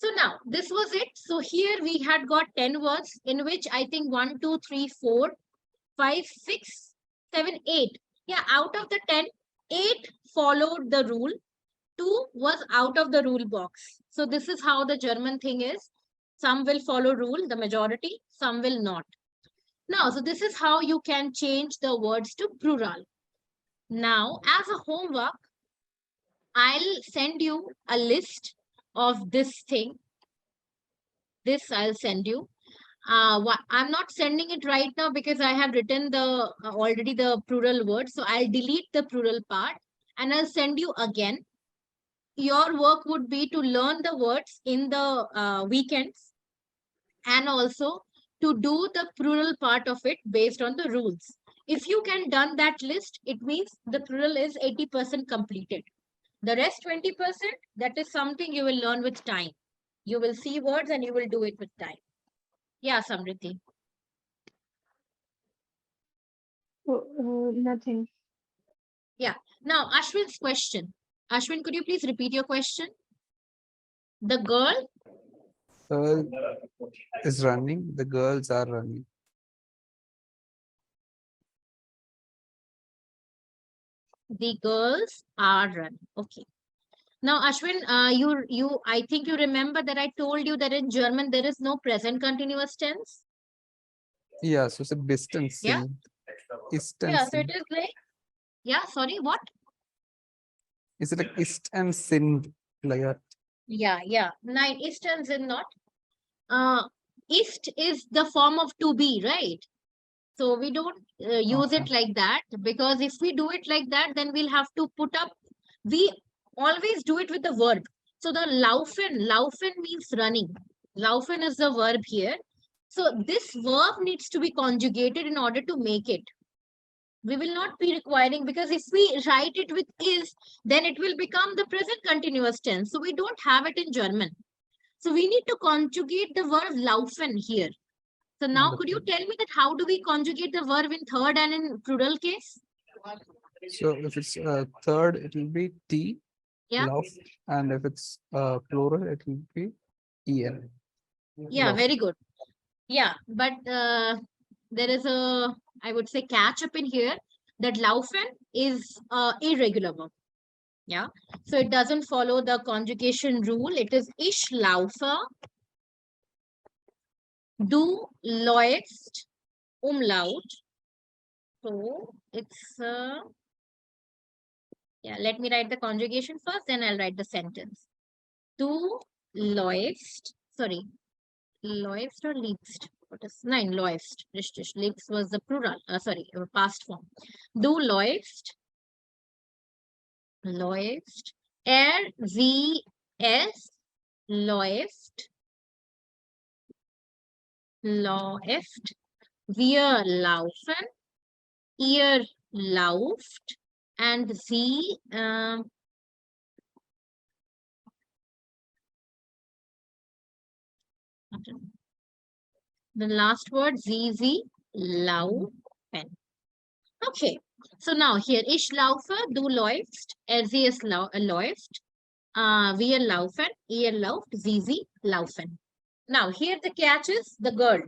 So now this was it. So here we had got 10 words in which I think 1, 2, 3, 4, 5, 6, 7, 8. Yeah, out of the 10, 8 followed the rule. 2 was out of the rule box. So this is how the German thing is. Some will follow rule, the majority, some will not. Now, so this is how you can change the words to plural. Now, as a homework, I'll send you a list of this thing. This I'll send you. I'm not sending it right now because I have written the already the plural word. So I'll delete the plural part and I'll send you again. Your work would be to learn the words in the weekends and also to do the plural part of it based on the rules. If you can done that list, it means the plural is 80% completed. The rest 20%, that is something you will learn with time. You will see words and you will do it with time. Yeah, Samriti. Nothing. Yeah. Now, Ashwin's question. Ashwin, could you please repeat your question? The girl, is running. The girls are running. the girls are running. Okay. Now, Ashwin, I think you remember that I told you that in German there is no present continuous tense. Yeah, so it's a distance. Yeah. Distance. Yeah. So it is like, yeah. Sorry, what? Is it like ist and sind like that? Yeah, yeah. Nine ist and sind not. Ist is the form of to be, right? So we don't use it like that because if we do it like that, then we'll have to put up. We always do it with the verb. So the laufen means running. Laufen is the verb here. So this verb needs to be conjugated in order to make it. We will not be requiring, because if we write it with is, then it will become the present continuous tense. So we don't have it in German. So we need to conjugate the verb laufen here. So now could you tell me that how do we conjugate the verb in third and in plural case? So if it's third, it will be T, Yeah. lauf, and if it's plural, it will be en. Yeah, very good. Yeah, but there is a, I would say, catch up in here that laufen is irregular verb. Yeah, so it doesn't follow the conjugation rule. It is ich laufe, du läufst, umlaut. So it's yeah. Let me write the conjugation first, then I'll write the sentence. Du läufst, sorry, läufst or liebst? What is nein? Läufst. Richtig. Liebst was the plural. Sorry, past form. Du läufst, läufst. Sie, es läuft, läuft. Wir laufen, ihr lauft, and sie. The last word, sie laufen. Okay, so now here, ich laufe, du läufst, sie es läuft, wir laufen, ihr lauft, sie laufen. Now here the catch is the girl.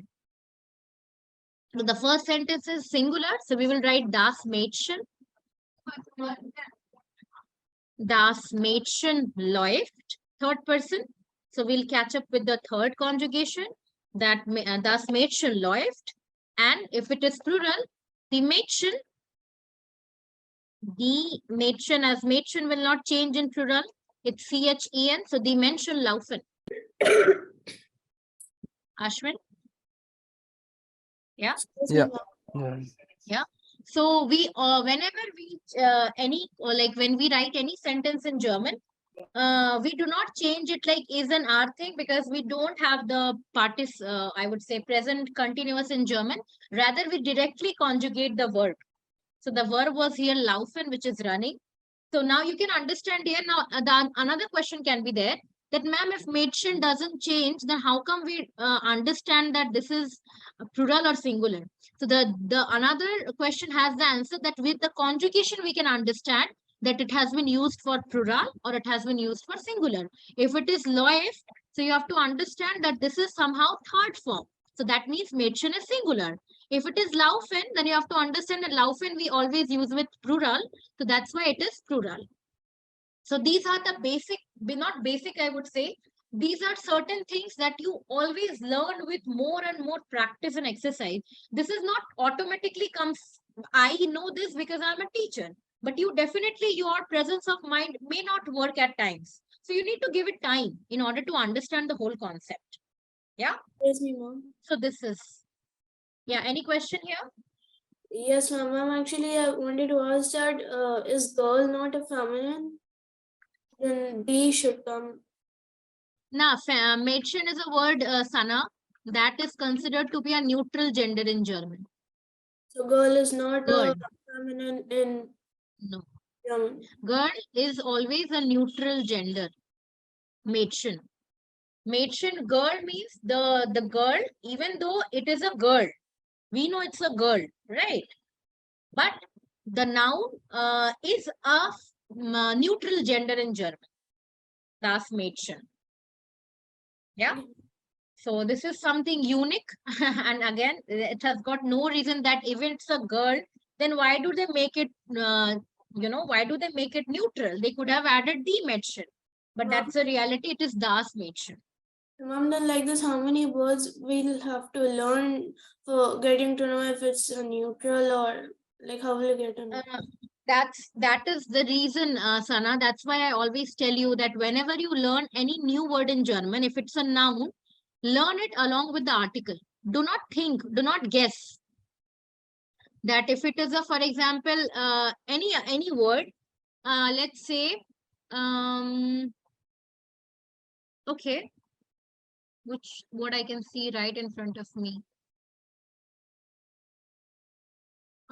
So the first sentence is singular, so we will write das Mädchen. Das Mädchen läuft, third person. So we'll catch up with the third conjugation, that das Mädchen läuft. And if it is plural, the Mädchen as Mädchen will not change in plural. It's CHEN, so the Mädchen laufen. Ashwin? Yeah? Yeah. Yeah. So we whenever we when we write any sentence in German, we do not change it like is and are thing, because we don't have the I would say present continuous in German. Rather, we directly conjugate the verb. So the verb was here laufen, which is running. So now you can understand here. Now another question can be there, that ma'am, if Mädchen doesn't change, then how come we understand that this is plural or singular? So the another question has the answer, that with the conjugation we can understand that it has been used for plural or it has been used for singular. If it is läuft, So you have to understand that this is somehow third form. So that means Mädchen is singular. If it is Laufen, then you have to understand that Laufen we always use with plural. So that's why it is plural. So these are the basic, not basic, I would say. These are certain things that you always learn with more and more practice and exercise. This is not automatically comes. I know this because I'm a teacher, but you definitely, your presence of mind may not work at times. So you need to give it time in order to understand the whole concept. Yeah. Yes, ma'am. So this is, yeah. Any question here? Yes, ma'am. Actually, I wanted to ask that is girl not a feminine? Then D should come. Now, Mädchen is a word, Sana, that is considered to be a neutral gender in German. So girl is not Girl, a feminine in no. German. Girl is always a neutral gender. Mädchen. Mädchen, girl means the girl, even though it is a girl. We know it's a girl, right? But the noun is a neutral gender in German. Das Mädchen. Yeah. So this is something unique. And again, it has got no reason that if it's a girl, then why do they make it, why do they make it neutral? They could have added the Mädchen. But that's the reality. It is das Mädchen. Ma'am, then like this, how many words we'll have to learn for getting to know if it's a neutral or like how will you get to know? That is the reason, Sana. That's why I always tell you that whenever you learn any new word in German, if it's a noun, learn it along with the article. Do not think, do not guess that if it is a, for example, any word, let's say, okay, which word I can see right in front of me.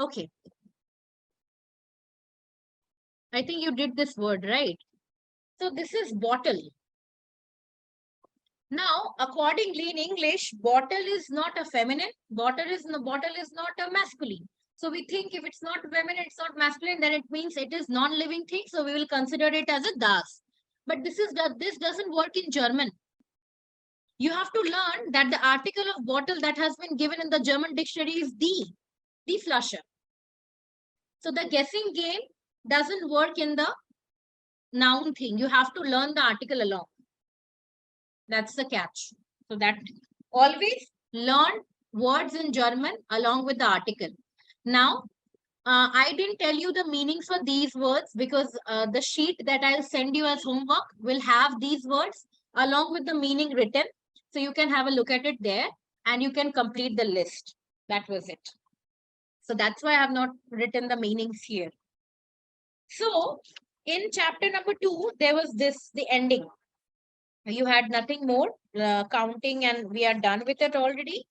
Okay, I think you did this word, right? So this is bottle. Now, accordingly, in English, bottle is not a feminine, bottle is not a masculine. So we think if it's not feminine, it's not masculine, then it means it is non-living thing. So we will consider it as a das. But this doesn't work in German. You have to learn that the article of bottle that has been given in the German dictionary is die Flasche. So the guessing game doesn't work in the noun thing. You have to learn the article along. That's the catch. So that always learn words in German along with the article. Now, I didn't tell you the meanings for these words because the sheet that I'll send you as homework will have these words along with the meaning written. So you can have a look at it there and you can complete the list. That was it. So that's why I have not written the meanings here. So in chapter number 2, there was this, the ending. You had nothing more counting and we are done with it already.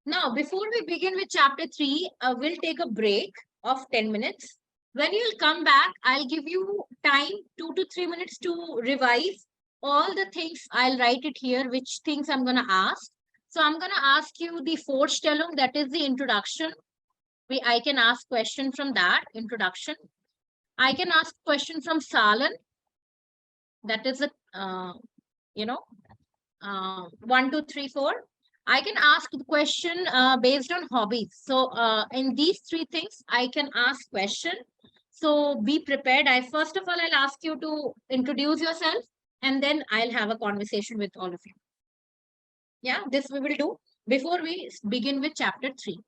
Now, before we begin with chapter 3, we'll take a break of 10 minutes. When you'll come back, I'll give you time 2 to 3 minutes to revise all the things. I'll write it here, which things I'm going to ask. So I'm going to ask you the Vorstellung, that is the introduction. I can ask question from that introduction. I can ask question from Salan. That is a, 1, 2, 3, 4. I can ask the question based on hobbies. So in these 3 things, I can ask question. So be prepared. First of all, I'll ask you to introduce yourself and then I'll have a conversation with all of you. Yeah, this we will do before we begin with chapter 3.